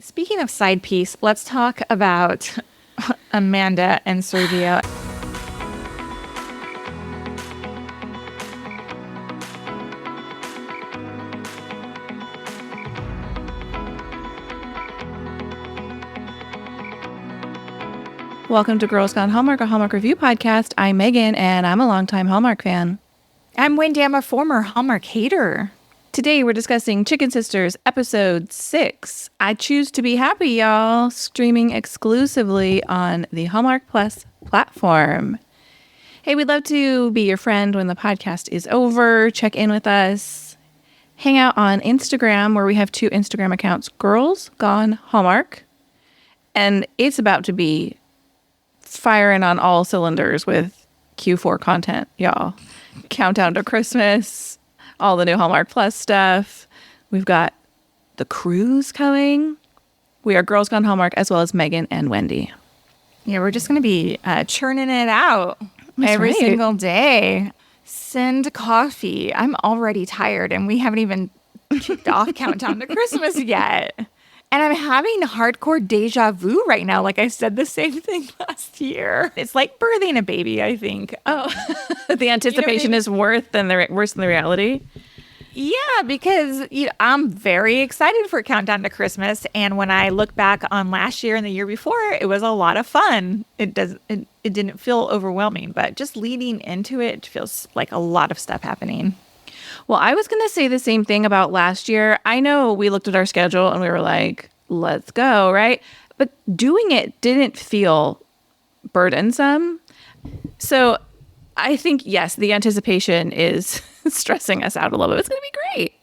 Speaking of side piece, let's talk about Amanda and Sergio. Welcome to Girls Gone Hallmark, a Hallmark review podcast. I'm Megan, and I'm a longtime Hallmark fan. I'm Wendy. I'm a former Hallmark hater. Today, we're discussing Chicken Sisters, Episode 6. I Choose to Be Happy, y'all, streaming exclusively on the Hallmark Plus platform. Hey, we'd love to be your friend when the podcast is over. Check in with us. Hang out on Instagram, where we have 2 Instagram accounts, Girls Gone Hallmark. And it's about to be firing on all cylinders with Q4 content, y'all. Countdown to Christmas, all the new Hallmark Plus stuff. We've got the cruise coming. We are Girls Gone Hallmark, as well as Megan and Wendy. Yeah, we're just going to be churning it out every single day. Send coffee. I'm already tired, and we haven't even kicked off Countdown to Christmas yet. And I'm having hardcore deja vu right now. Like I said the same thing last year. It's like birthing a baby, I think. Oh, the anticipation is worse than the reality. Yeah, because I'm very excited for Countdown to Christmas. And when I look back on last year and the year before, it was a lot of fun. It didn't feel overwhelming, but just leading into it feels like a lot of stuff happening. Well, I was going to say the same thing about last year. I know we looked at our schedule and we were like, let's go, right? But doing it didn't feel burdensome. So I think, yes, the anticipation is stressing us out a little bit. It's going to be great.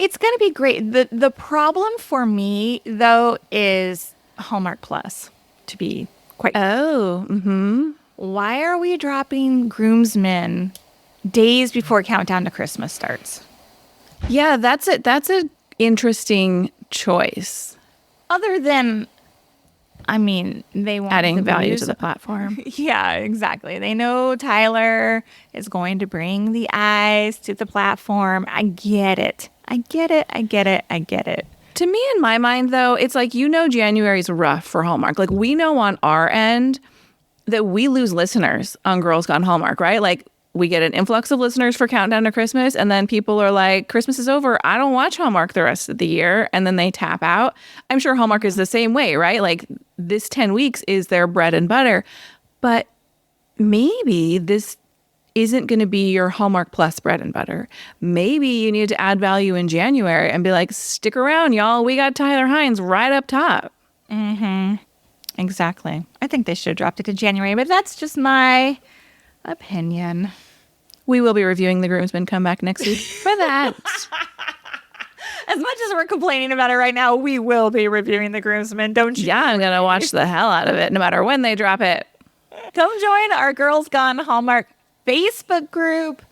It's going to be great. The problem for me, though, is Hallmark Plus, to be quite... Oh, mm-hmm. Why are we dropping groomsmen days before Countdown to Christmas starts? Yeah, that's an interesting choice. Other than, they want adding the value views to the platform. Yeah, exactly. They know Tyler is going to bring the eyes to the platform. I get it. To me, in my mind, though, it's like, January's rough for Hallmark. Like, we know on our end that we lose listeners on Girls Gone Hallmark, right? Like, we get an influx of listeners for Countdown to Christmas, and then people are like, Christmas is over. I don't watch Hallmark the rest of the year. And then they tap out. I'm sure Hallmark is the same way, right? Like, this 10 weeks is their bread and butter. But maybe this isn't going to be your Hallmark Plus bread and butter. Maybe you need to add value in January and be like, stick around, y'all. We got Tyler Hines right up top. Mm-hmm. Exactly. I think they should have dropped it to January, but that's just my opinion. We will be reviewing The Groomsmen Comeback next week for that. As much as we're complaining about it right now, we will be reviewing The Groomsmen, don't you? Yeah, I'm going to watch the hell out of it, no matter when they drop it. Come join our Girls Gone Hallmark Facebook group.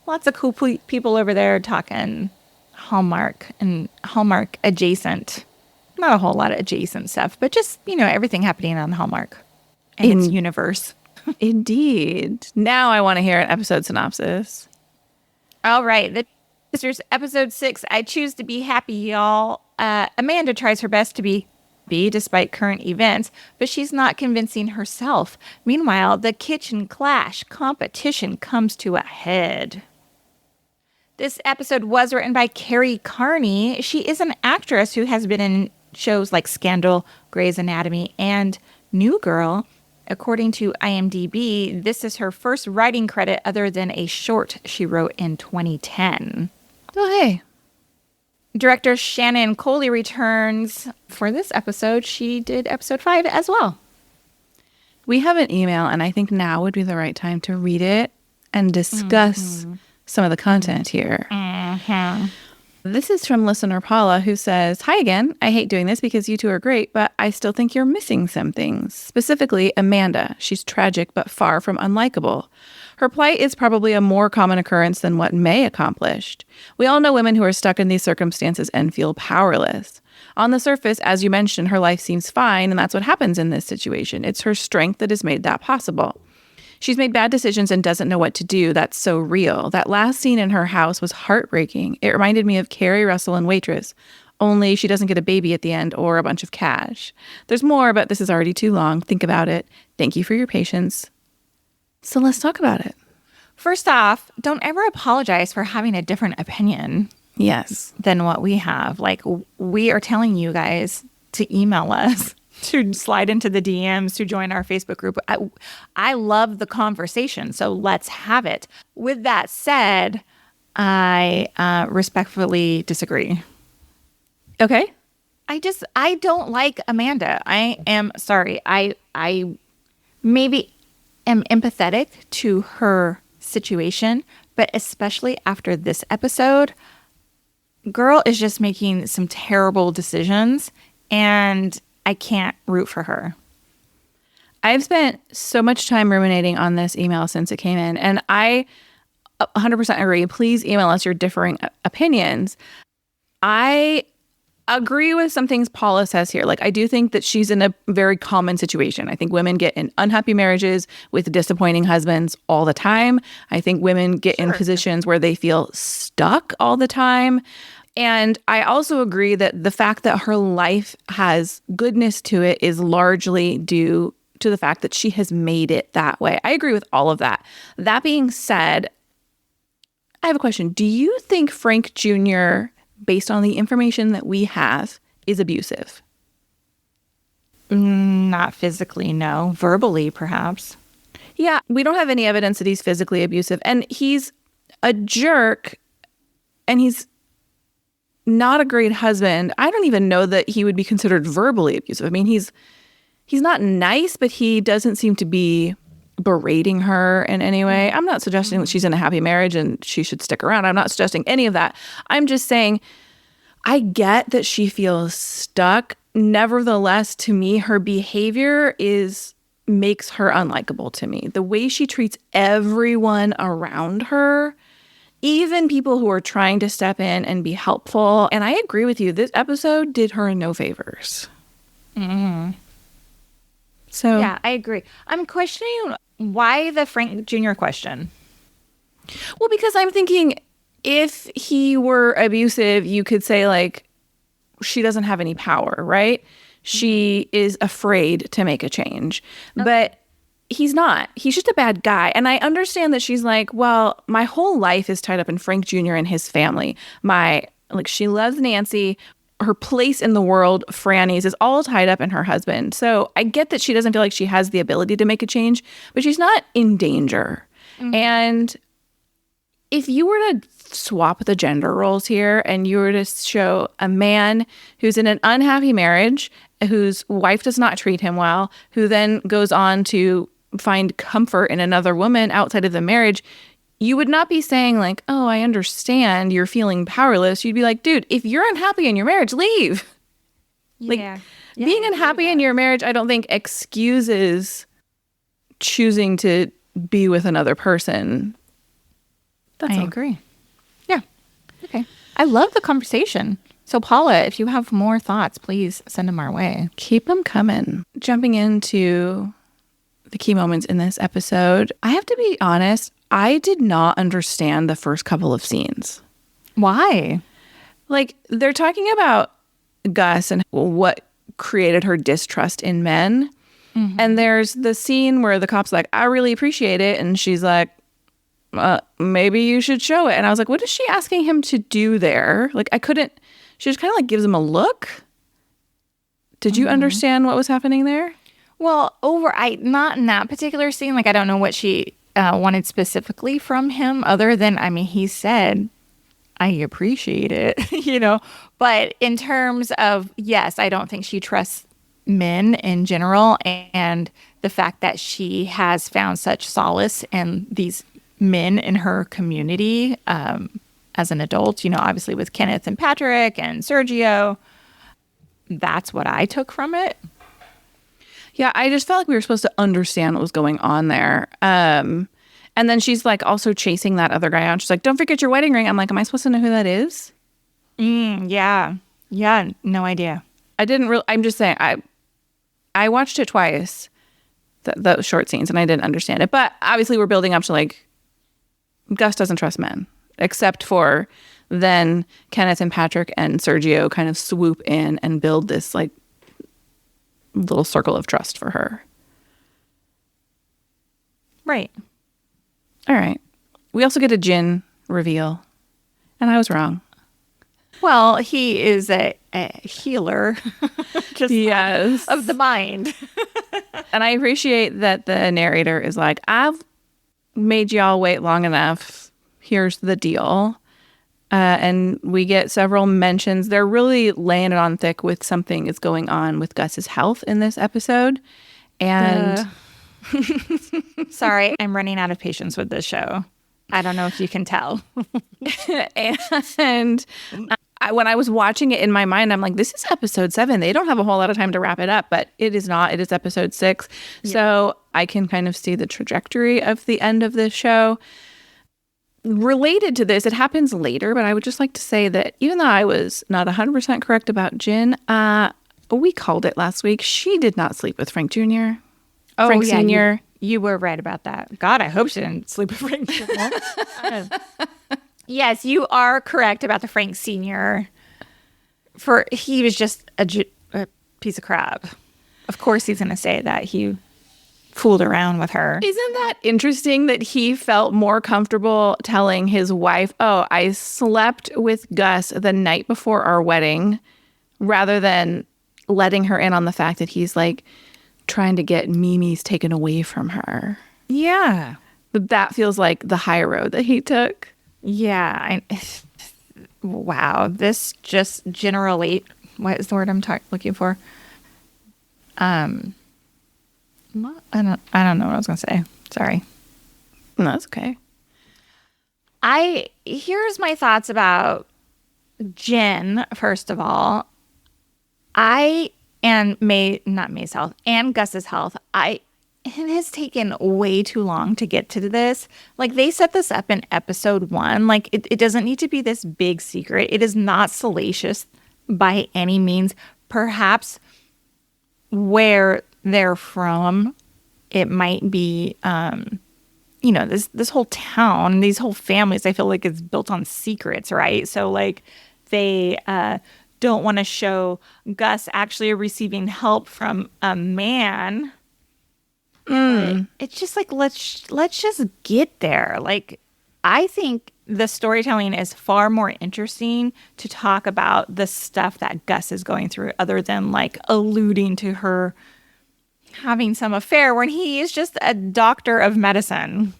Lots of cool people over there talking Hallmark and Hallmark adjacent. Not a whole lot of adjacent stuff, but just, everything happening on Hallmark and its universe. Indeed. Now I want to hear an episode synopsis. All right. The Sisters, Episode 6, I Choose to Be Happy, y'all. Amanda tries her best to be despite current events, but she's not convincing herself. Meanwhile, the kitchen clash competition comes to a head. This episode was written by Carrie Carney. She is an actress who has been in shows like Scandal, Grey's Anatomy, and New Girl. According to IMDb, this is her first writing credit other than a short she wrote in 2010. Oh, hey. Director Shannon Coley returns for this episode. She did episode 5 as well. We have an email, and I think now would be the right time to read it and discuss some of the content here. Mm-hmm. This is from listener Paula, who says, "Hi again. I hate doing this because you two are great, but I still think you're missing some things. Specifically, Amanda. She's tragic, but far from unlikable. Her plight is probably a more common occurrence than what May accomplished. We all know women who are stuck in these circumstances and feel powerless. On the surface, as you mentioned, her life seems fine, and that's what happens in this situation. It's her strength that has made that possible. She's made bad decisions and doesn't know what to do. That's so real. That last scene in her house was heartbreaking. It reminded me of Carrie Russell in Waitress. only she doesn't get a baby at the end or a bunch of cash. There's more, but this is already too long. Think about it. Thank you for your patience. So let's talk about it. First off, don't ever apologize for having a different opinion Yes. than what we have. Like, we are telling you guys to email us, to slide into the DMs, to join our Facebook group. I love the conversation, so let's have it. With that said, I respectfully disagree. Okay. I don't like Amanda. I am sorry. I maybe am empathetic to her situation, but especially after this episode, girl is just making some terrible decisions, and I can't root for her. I've spent so much time ruminating on this email since it came in, and I 100% agree. Please email us your differing opinions. I agree with some things Paula says here. Like, I do think that she's in a very common situation. I think women get in unhappy marriages with disappointing husbands all the time. I think women get in positions where they feel stuck all the time. And I also agree that the fact that her life has goodness to it is largely due to the fact that she has made it that way. I agree with all of that. That being said, I have a question. Do you think Frank Jr., based on the information that we have, is abusive? Not physically, no. Verbally, perhaps. Yeah, we don't have any evidence that he's physically abusive. And he's a jerk, and he's not a great husband. I don't even know that he would be considered verbally abusive. I mean, he's not nice, but he doesn't seem to be berating her in any way. I'm not suggesting that she's in a happy marriage and she should stick around. I'm not suggesting any of that. I'm just saying I get that she feels stuck. Nevertheless, to me, her behavior makes her unlikable to me. The way she treats everyone around her, even people who are trying to step in and be helpful. And I agree with you. This episode did her no favors. Mm-hmm. So yeah, I agree. I'm questioning why the Frank Jr. question. Well, because I'm thinking if he were abusive, you could say, like, she doesn't have any power, right? She is afraid to make a change. Okay. But he's not. He's just a bad guy. And I understand that she's like, well, my whole life is tied up in Frank Jr. and his family. She loves Nancy. Her place in the world, Franny's, is all tied up in her husband. So I get that she doesn't feel like she has the ability to make a change, but she's not in danger. Mm-hmm. And if you were to swap the gender roles here and you were to show a man who's in an unhappy marriage, whose wife does not treat him well, who then goes on to find comfort in another woman outside of the marriage, you would not be saying like, oh, I understand you're feeling powerless. You'd be like, dude, if you're unhappy in your marriage, leave. Yeah. Being unhappy in your marriage, I don't think excuses choosing to be with another person. I agree. Yeah. Okay. I love the conversation. So Paula, if you have more thoughts, please send them our way. Keep them coming. Jumping into the key moments in this episode, I have to be honest, I did not understand the first couple of scenes. Why? Like, they're talking about Gus and what created her distrust in men. Mm-hmm. And there's the scene where the cop's like, I really appreciate it. And she's like, maybe you should show it. And I was like, what is she asking him to do there? Like, she just kind of like gives him a look. Did you understand what was happening there? Well, not in that particular scene. Like, I don't know what she wanted specifically from him other than, I mean, he said, I appreciate it, But in terms of, yes, I don't think she trusts men in general. And the fact that she has found such solace in these men in her community as an adult, obviously with Kenneth and Patrick and Sergio, that's what I took from it. Yeah, I just felt like we were supposed to understand what was going on there. And then she's like also chasing that other guy out. She's like, don't forget your wedding ring. I'm like, am I supposed to know who that is? Yeah. Yeah, no idea. I'm just saying, I watched it twice, the short scenes, and I didn't understand it. But obviously we're building up to like, Gus doesn't trust men, except for then Kenneth and Patrick and Sergio kind of swoop in and build this like little circle of trust for her. Right. All right. We also get a Jin reveal, and I was wrong. Well, he is a healer, just Yes. of the mind. And I appreciate that the narrator is like, I've made y'all wait long enough. Here's the deal. And we get several mentions. They're really laying it on thick with something is going on with Gus's health in this episode. And sorry, I'm running out of patience with this show. I don't know if you can tell. and when I was watching it in my mind, I'm like, this is episode 7. They don't have a whole lot of time to wrap it up, but it is not. It is episode 6. Yeah. So I can kind of see the trajectory of the end of this show. Related to this, it happens later, but I would just like to say that even though I was not 100% correct about Jin, we called it last week. She did not sleep with Frank Jr. Oh, Frank yeah, Sr. You were right about that. God, I hope she didn't sleep with Frank Jr. Yes, you are correct about the Frank Sr. He was just a piece of crap. Of course he's going to say that he fooled around with her. Isn't that interesting that he felt more comfortable telling his wife, oh, I slept with Gus the night before our wedding, rather than letting her in on the fact that he's like trying to get Mimi's taken away from her. Yeah. That feels like the high road that he took. Yeah. Wow. This just generally, what is the word I'm looking for? I don't know what I was going to say. Sorry. No, that's okay. Here's my thoughts about Jen, first of all. And not May's health, and Gus's health. It has taken way too long to get to this. Like, they set this up in episode 1. Like, it doesn't need to be this big secret. It is not salacious by any means. Perhaps where they're from, it might be, this whole town, these whole families, I feel like it's built on secrets, right? So, like, they don't want to show Gus actually receiving help from a man. It's just like, let's just get there. Like, I think the storytelling is far more interesting to talk about the stuff that Gus is going through, other than like alluding to her having some affair when he is just a doctor of medicine.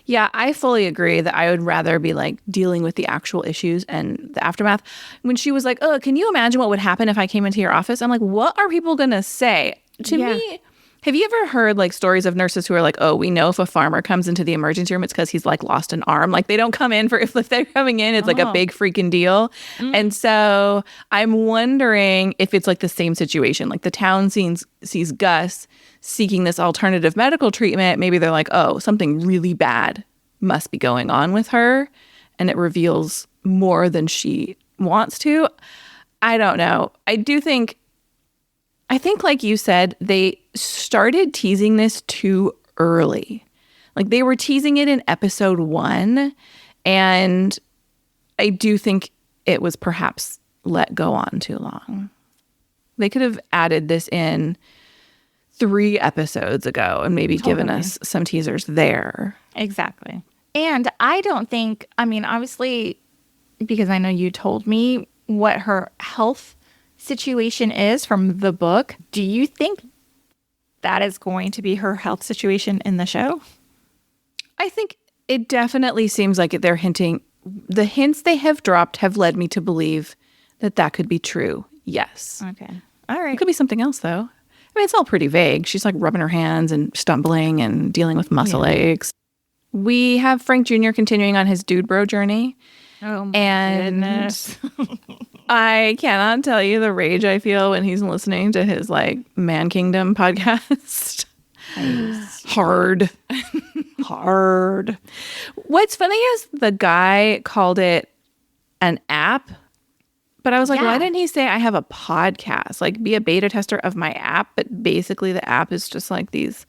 Yeah, I fully agree that I would rather be like dealing with the actual issues and the aftermath. When she was like, oh, can you imagine what would happen if I came into your office? I'm like, what are people going to say? To me, have you ever heard like stories of nurses who are like, oh, we know if a farmer comes into the emergency room, it's because he's like lost an arm. Like, they don't come in if they're coming in, it's like a big freaking deal. And so I'm wondering if it's like the same situation. Like, the town sees Gus seeking this alternative medical treatment. Maybe they're like, oh, something really bad must be going on with her, and it reveals more than she wants to. I don't know. I think like you said, they started teasing this too early. Like, they were teasing it in episode 1, and I do think it was perhaps let go on too long. They could have added this in 3 episodes ago and maybe given us some teasers there. Exactly. And I don't think, obviously, because I know you told me what her health situation is from the book. Do you think that is going to be her health situation in the show? I think it definitely seems like they're hinting. The hints they have dropped have led me to believe that could be true. Yes. Okay. All right. It could be something else, though. It's all pretty vague. She's like rubbing her hands and stumbling and dealing with muscle aches. We have Frank Jr. continuing on his dude bro journey. Oh, my goodness. I cannot tell you the rage I feel when he's listening to his like Man Kingdom podcast. Hard. Hard. What's funny is the guy called it an app. But I was like, why didn't he say I have a podcast? Like, be a beta tester of my app. But basically the app is just like these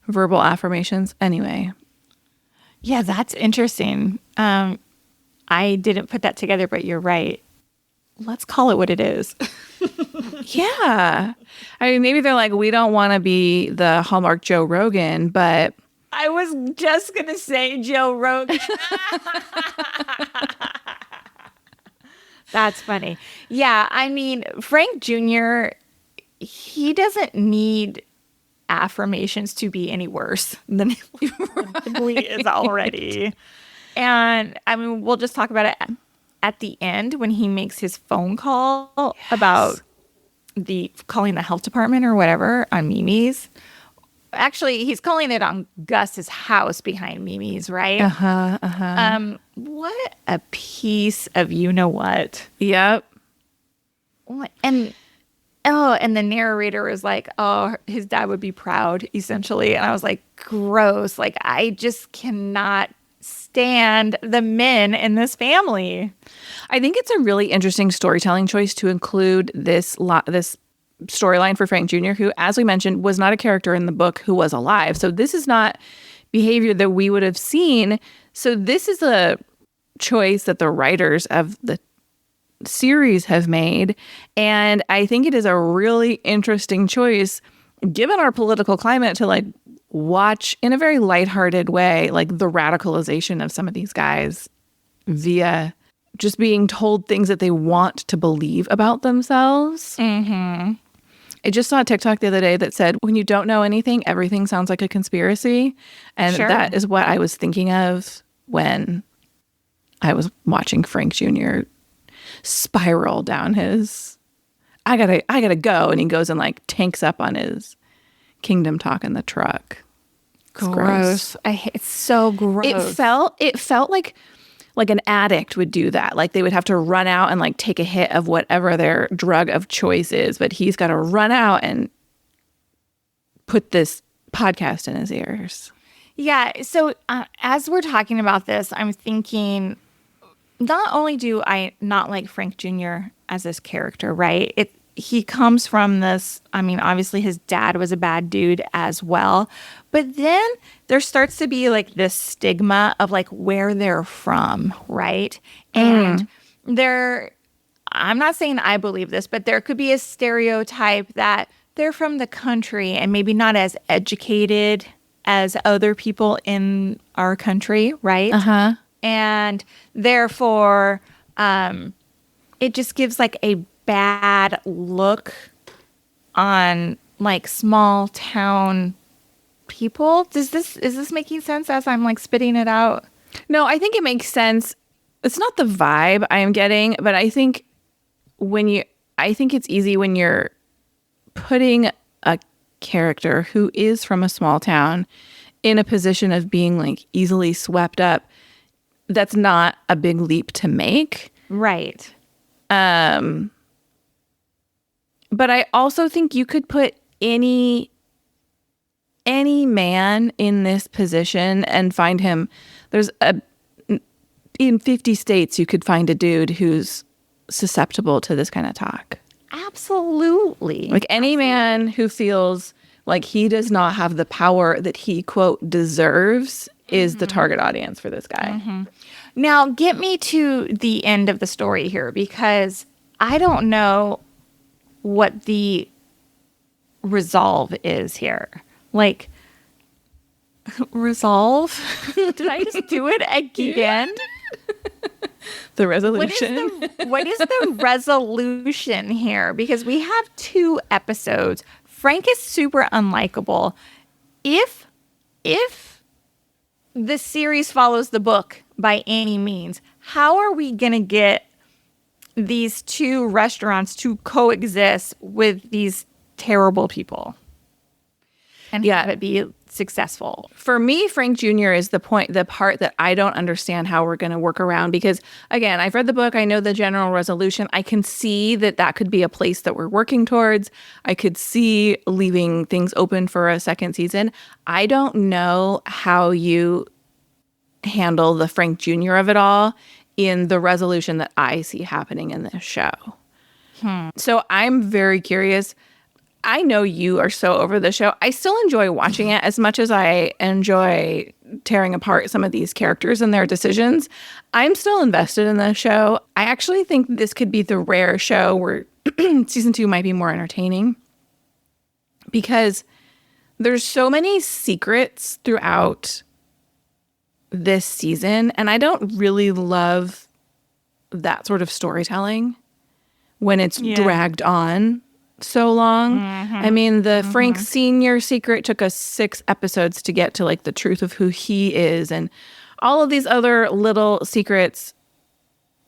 verbal affirmations. Anyway. Yeah, that's interesting. I didn't put that together, but you're right. Let's call it what it is. Yeah. I mean, maybe they're like, we don't want to be the Hallmark Joe Rogan, but I was just going to say Joe Rogan. That's funny. Yeah, I mean, Frank Jr., he doesn't need affirmations to be any worse than he probably is already. And I mean, we'll just talk about it at the end when he makes his phone call about calling the health department or whatever on Mimi's. Actually, he's calling it on Gus's house behind Mimi's, right? What a piece of you-know-what. Yep. And the narrator was like, oh, his dad would be proud, essentially. And I was like, gross. Like, I just cannot stand the men in this family. I think it's a really interesting storytelling choice to include this storyline for Frank Jr., who, as we mentioned, was not a character in the book who was alive. So this is not behavior that we would have seen. So this is a choice that the writers of the series have made. And I think it is a really interesting choice, given our political climate, to like watch in a very lighthearted way, like the radicalization of some of these guys via just being told things that they want to believe about themselves. Mm-hmm. I just saw a TikTok the other day that said, when you don't know anything, everything sounds like a conspiracy. And that is what I was thinking of when I was watching Frank Jr. spiral down his, I gotta go. And he goes and like tanks up on his Kingdom Talk in the truck. It's gross. It's so gross. It felt like an addict would do that. Like they would have to run out and like take a hit of whatever their drug of choice is, but he's got to run out and put this podcast in his ears. Yeah. So as we're talking about this, I'm thinking, not only do I not like Frank Jr. as this character, right? He comes from this, I mean, obviously his dad was a bad dude as well. But then there starts to be like this stigma of like where they're from, right? And I'm not saying I believe this, but there could be a stereotype that they're from the country and maybe not as educated as other people in our country, right? Uh-huh. And therefore, it just gives like a bad look on like small town people. Is this making sense as I'm like spitting it out? No, I think it makes sense. It's not the vibe I am getting, but I think it's easy when you're putting a character who is from a small town in a position of being like easily swept up. That's not a big leap to make. Right. But I also think you could put any man in this position and find him. In 50 states, you could find a dude who's susceptible to this kind of talk. Absolutely. Like any man who feels like he does not have the power that he, quote, deserves is the target audience for this guy. Mm-hmm. Now, get me to the end of the story here, because I don't know what the resolve is here. Like, resolve? Did I just do it again? The resolution. What is the resolution here? Because we have 2 episodes. Frank is super unlikable. If the series follows the book by any means, how are we going to get these 2 restaurants to coexist with these terrible people and have it be successful? For me, Frank Jr. is the part that I don't understand how we're going to work around, because again, I've read the book. I know the general resolution. I can see that could be a place that we're working towards. I could see leaving things open for a second season. I don't know how you handle the Frank Jr. of it all in the resolution that I see happening in this show. So I'm very curious. I know you are so over the show. I still enjoy watching it as much as I enjoy tearing apart some of these characters and their decisions. I'm still invested in the show. I actually think this could be the rare show where season 2 might be more entertaining because there's so many secrets throughout this season, and I don't really love that sort of storytelling when it's dragged on so long. I mean, the Frank Sr. secret took us 6 episodes to get to like the truth of who he is, and all of these other little secrets.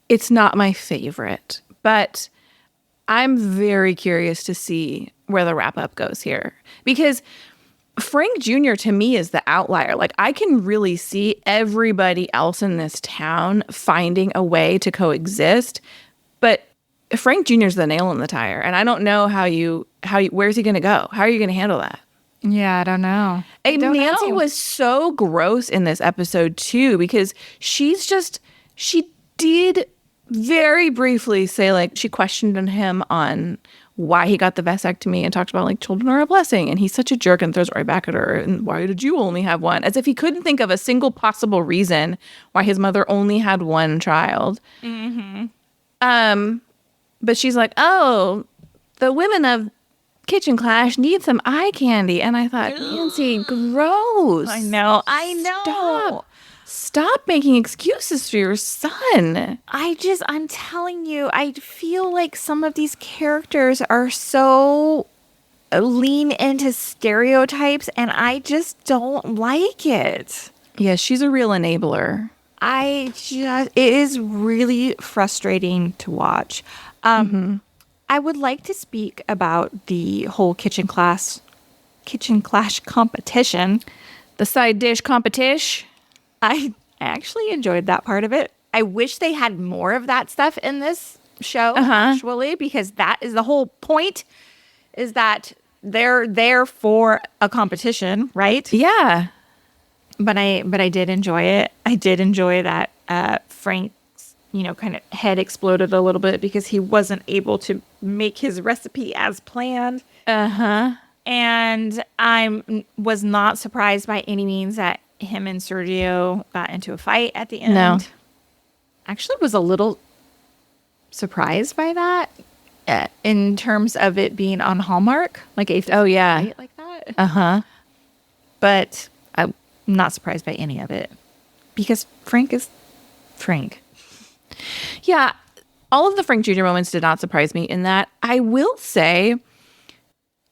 It's not my favorite, but I'm very curious to see where the wrap up goes here, because Frank Jr. to me is the outlier. Like, I can really see everybody else in this town finding a way to coexist, but Frank Jr. is the nail in the tire, and I don't know where's he going to go? How are you going to handle that? Yeah, I don't know. Nancy was so gross in this episode too, because she did very briefly say, like, she questioned him on why he got the vasectomy and talked about like children are a blessing, and he's such a jerk and throws it right back at her. And why did you only have one? As if he couldn't think of a single possible reason why his mother only had one child. But she's like, oh, the women of Kitchen Clash need some eye candy. And I thought, Nancy, gross. I know. Stop making excuses for your son. I'm telling you, I feel like some of these characters are so lean into stereotypes, and I just don't like it. Yeah, she's a real enabler. It is really frustrating to watch. I would like to speak about the whole Kitchen Clash competition. The side dish competition. I actually enjoyed that part of it. I wish they had more of that stuff in this show, actually, because that is the whole point, is that they're there for a competition, right? Yeah. But I did enjoy it. I did enjoy that Frank's, kind of head exploded a little bit because he wasn't able to make his recipe as planned. And I was not surprised by any means that him and Sergio got into a fight at the end. No. Actually was a little surprised by that in terms of it being on Hallmark. Like a fight like that. But I'm not surprised by any of it because Frank is Frank. Yeah. All of the Frank Jr. moments did not surprise me in that. I will say,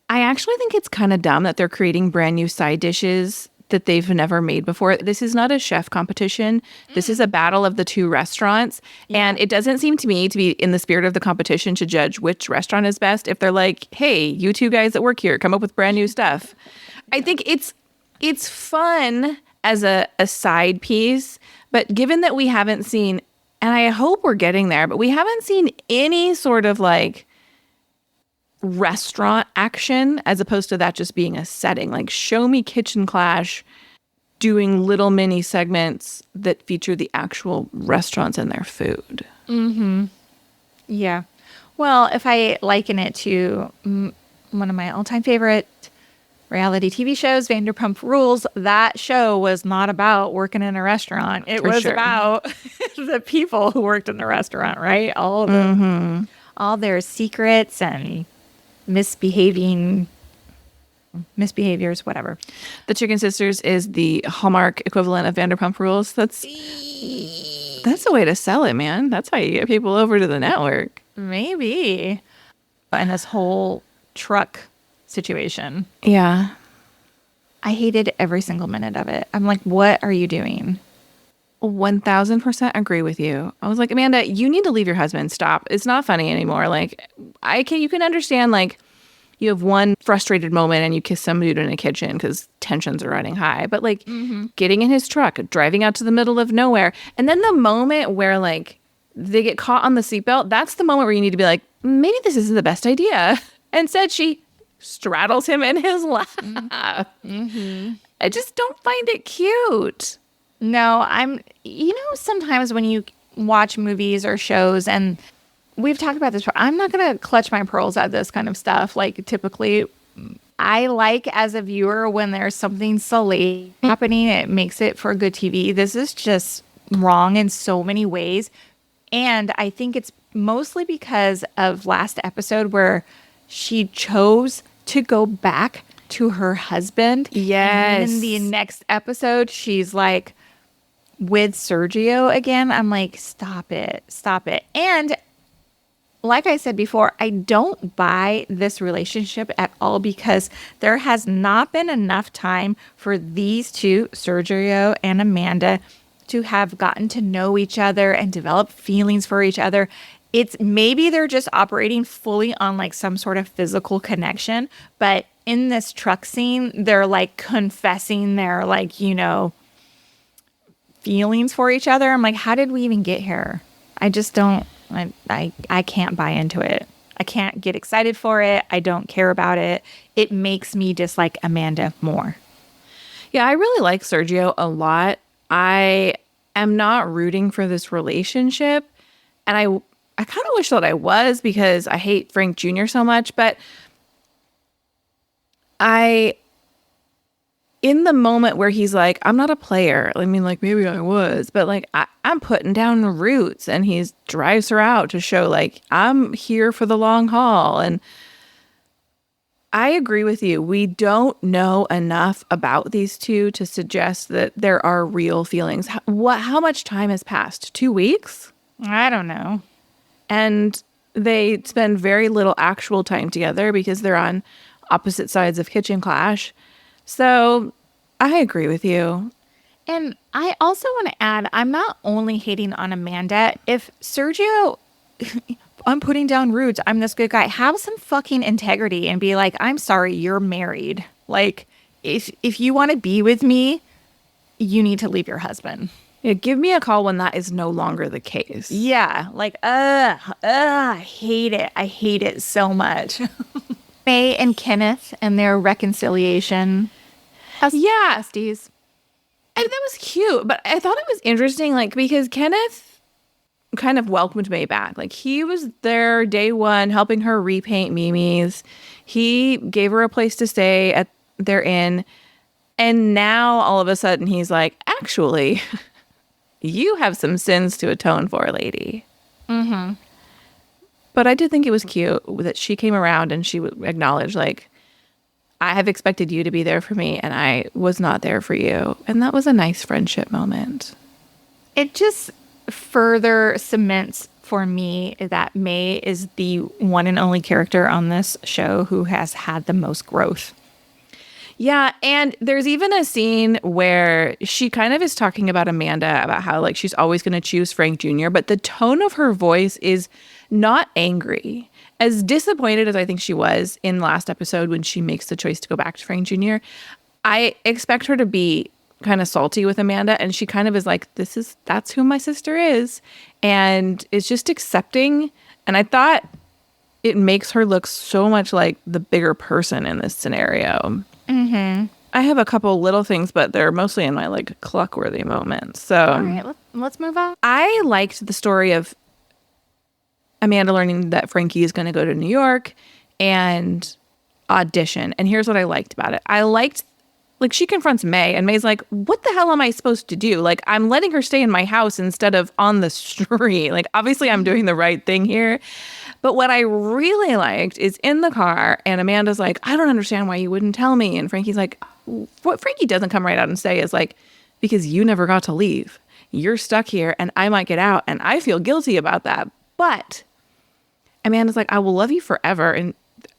I actually think it's kind of dumb that they're creating brand new side dishes that they've never made before. This is not a chef competition. This is a battle of the 2 restaurants. Yeah. And it doesn't seem to me to be in the spirit of the competition to judge which restaurant is best if they're like, hey, you 2 guys that work here, come up with brand new stuff. I think it's fun as a side piece, but given that we haven't seen, and I hope we're getting there, but we haven't seen any sort of like restaurant action as opposed to that just being a setting. Like, show me Kitchen Clash doing little mini segments that feature the actual restaurants and their food. Yeah. Well, if I liken it to one of my all-time favorite reality TV shows, Vanderpump Rules, that show was not about working in a restaurant. It was about the people who worked in the restaurant, right? All of them, all their secrets and misbehaviors, whatever. The Chicken Sisters is the Hallmark equivalent of Vanderpump Rules. That's a way to sell it, man. That's how you get people over to the network. Maybe. And this whole truck situation. Yeah. I hated every single minute of it. I'm like, what are you doing? 1000% agree with you. I was like, Amanda, you need to leave your husband. Stop. It's not funny anymore. Like, you can understand, like, you have one frustrated moment and you kiss some dude in a kitchen because tensions are running high. But like getting in his truck, driving out to the middle of nowhere. And then the moment where like they get caught on the seatbelt, that's the moment where you need to be like, maybe this isn't the best idea. Instead, she straddles him in his lap. I just don't find it cute. No, sometimes when you watch movies or shows, and we've talked about this before, I'm not going to clutch my pearls at this kind of stuff. Like, typically, I like as a viewer when there's something salacious happening, it makes it for good TV. This is just wrong in so many ways. And I think it's mostly because of last episode where she chose to go back to her husband. Yes. And in the next episode, she's like with Sergio again. I'm like, stop it. Stop it. And like I said before, I don't buy this relationship at all because there has not been enough time for these two, Sergio and Amanda, to have gotten to know each other and develop feelings for each other. It's maybe they're just operating fully on like some sort of physical connection, but in this truck scene, they're like confessing their like, feelings for each other. I'm like, how did we even get here? I just don't. I can't buy into it. I can't get excited for it. I don't care about it. It makes me dislike Amanda more. Yeah, I really like Sergio a lot. I am not rooting for this relationship. And I kind of wish that I was because I hate Frank Jr. so much. But in the moment where he's like, I'm not a player. I mean, like, maybe I was, but like, I'm putting down the roots, and he drives her out to show like, I'm here for the long haul. And I agree with you. We don't know enough about these two to suggest that there are real feelings. How much time has passed? 2 weeks? I don't know. And they spend very little actual time together because they're on opposite sides of Kitchen Clash. So I agree with you. And I also want to add, I'm not only hating on Amanda. If Sergio, I'm putting down roots, I'm this good guy, have some fucking integrity and be like, I'm sorry, you're married. Like, if you want to be with me, you need to leave your husband. Yeah, give me a call when that is no longer the case. Yeah, like, I hate it. I hate it so much. May and Kenneth and their reconciliation. Yeah. Besties. And that was cute, but I thought it was interesting, like, because Kenneth kind of welcomed May back. Like, he was there day one, helping her repaint Mimi's. He gave her a place to stay at their inn. And now, all of a sudden, he's like, actually, you have some sins to atone for, lady. Mm-hmm. But I did think it was cute that she came around and she would acknowledge, like, I have expected you to be there for me, and I was not there for you. And that was a nice friendship moment. It just further cements for me that May is the one and only character on this show who has had the most growth. Yeah, and there's even a scene where she kind of is talking about Amanda, about how like she's always going to choose Frank Jr., but the tone of her voice is not angry. As disappointed as I think she was in last episode when she makes the choice to go back to Frank Jr., I expect her to be kind of salty with Amanda, and she kind of is like, that's who my sister is, and is just accepting. And I thought it makes her look so much like the bigger person in this scenario. Mm-hmm. I have a couple little things, but they're mostly in my like cluck-worthy moments. So all right, let's move on. I liked the story of Amanda learning that Frankie is going to go to New York and audition. And here's what I liked about it. I liked, like, she confronts May, and May's like, what the hell am I supposed to do? Like, I'm letting her stay in my house instead of on the street. Like, obviously I'm doing the right thing here. But what I really liked is in the car, and Amanda's like, I don't understand why you wouldn't tell me. And Frankie's like, what Frankie doesn't come right out and say is like, because you never got to leave. You're stuck here, and I might get out, and I feel guilty about that. But Amanda's like, I will love you forever, and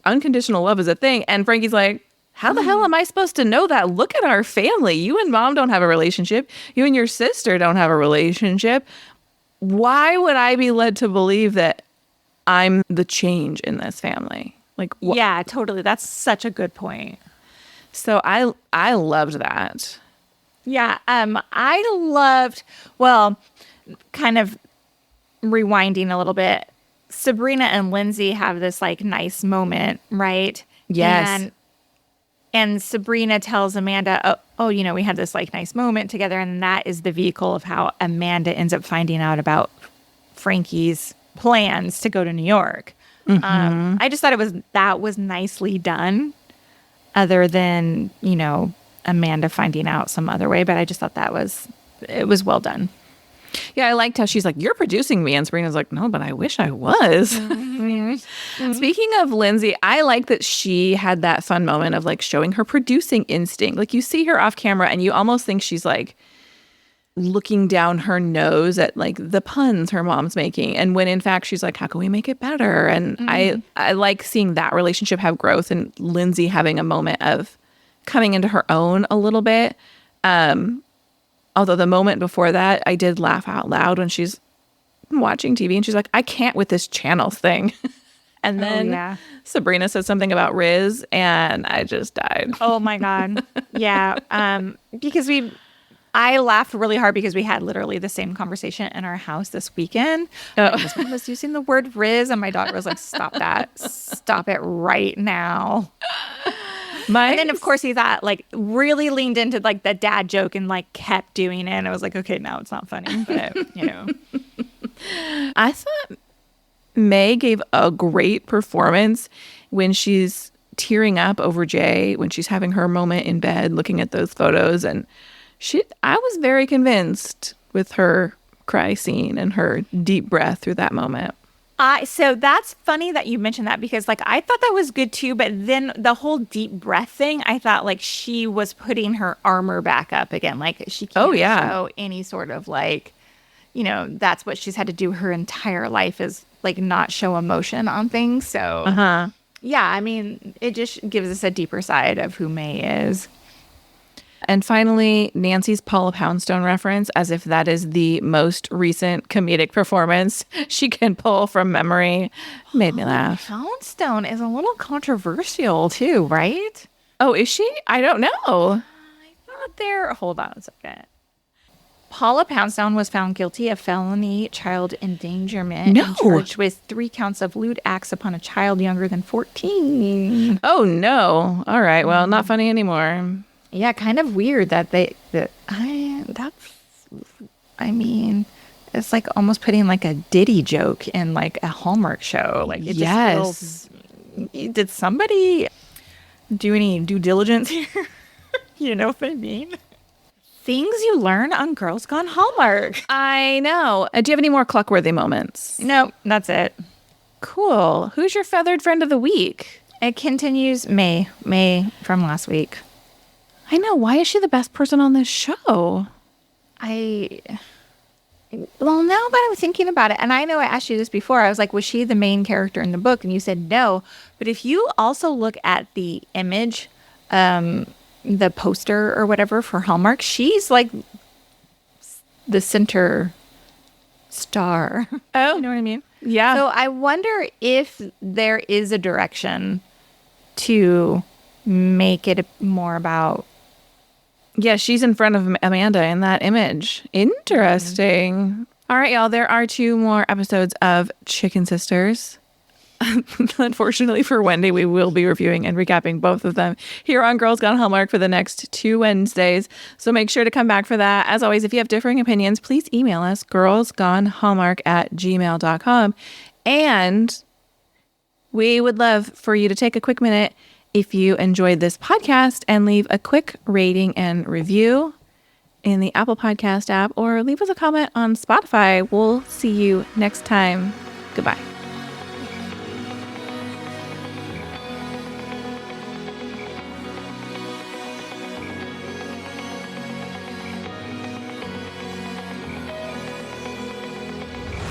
unconditional love is a thing. And Frankie's like, how the hell am I supposed to know that? Look at our family. You and mom don't have a relationship. You and your sister don't have a relationship. Why would I be led to believe that I'm the change in this family? Like, Yeah, totally. That's such a good point. So I loved that. Yeah, I loved, well, kind of rewinding a little bit. Sabrina and Lindsay have this like nice moment, right? Yes. And Sabrina tells Amanda, oh, we had this like nice moment together. And that is the vehicle of how Amanda ends up finding out about Frankie's plans to go to New York. Mm-hmm. I just thought that was nicely done. other than, Amanda finding out some other way. But I just thought it was well done. Yeah, I liked how she's like, "You're producing me," and Sabrina's like, "No, but I wish I was." Speaking of Lindsay, I like that she had that fun moment of like showing her producing instinct. Like you see her off camera and you almost think she's like looking down her nose at like the puns her mom's making. And when in fact she's like, how can we make it better? And I like seeing that relationship have growth and Lindsay having a moment of coming into her own a little bit. Although the moment before that, I did laugh out loud when she's watching TV and she's like, I can't with this channels thing. And then Sabrina said something about Riz and I just died. Oh my God. Yeah. Because I laughed really hard because we had literally the same conversation in our house this weekend. My husband was using the word Riz and my daughter was like, stop that. Stop it right now. And then, of course, he thought, like, really leaned into, like, the dad joke and, like, kept doing it. And I was like, okay, now it's not funny. But, I thought May gave a great performance when she's tearing up over Jay, when she's having her moment in bed looking at those photos. And I was very convinced with her cry scene and her deep breath through that moment. So that's funny that you mentioned that because like I thought that was good too, but then the whole deep breath thing, I thought like she was putting her armor back up again. Like she can't show any sort of like, that's what she's had to do her entire life is like not show emotion on things. So yeah, I mean, it just gives us a deeper side of who May is. And finally, Nancy's Paula Poundstone reference, as if that is the most recent comedic performance she can pull from memory, made me laugh. Poundstone is a little controversial too, right? Oh, is she? I don't know. I thought hold on a second. Paula Poundstone was found guilty of felony child endangerment and charged with 3 counts of lewd acts upon a child younger than 14. Oh, no. All right. Well, not funny anymore. Yeah, kind of weird that it's like almost putting like a Diddy joke in like a Hallmark show. Like it just feels, did somebody do any due diligence here? You know what I mean? Things you learn on Girls Gone Hallmark. I know. Do you have any more Cluckworthy moments? No, that's it. Cool. Who's your feathered friend of the week? It continues May from last week. I know. Why is she the best person on this show? Well, now that I'm thinking about it, and I know I asked you this before, I was like, was she the main character in the book? And you said no. But if you also look at the image, the poster or whatever for Hallmark, she's like the center star. Oh, you know what I mean? Yeah. So I wonder if there is a direction to make it more about. Yeah, she's in front of Amanda in that image. Interesting. All right, y'all. There are 2 more episodes of Chicken Sisters. Unfortunately for Wendy, we will be reviewing and recapping both of them here on Girls Gone Hallmark for the next 2 Wednesdays. So make sure to come back for that. As always, if you have differing opinions, please email us, girlsgonehallmark@gmail.com. And we would love for you to take a quick minute if you enjoyed this podcast and leave a quick rating and review in the Apple Podcast app or leave us a comment on Spotify. We'll see you next time. Goodbye.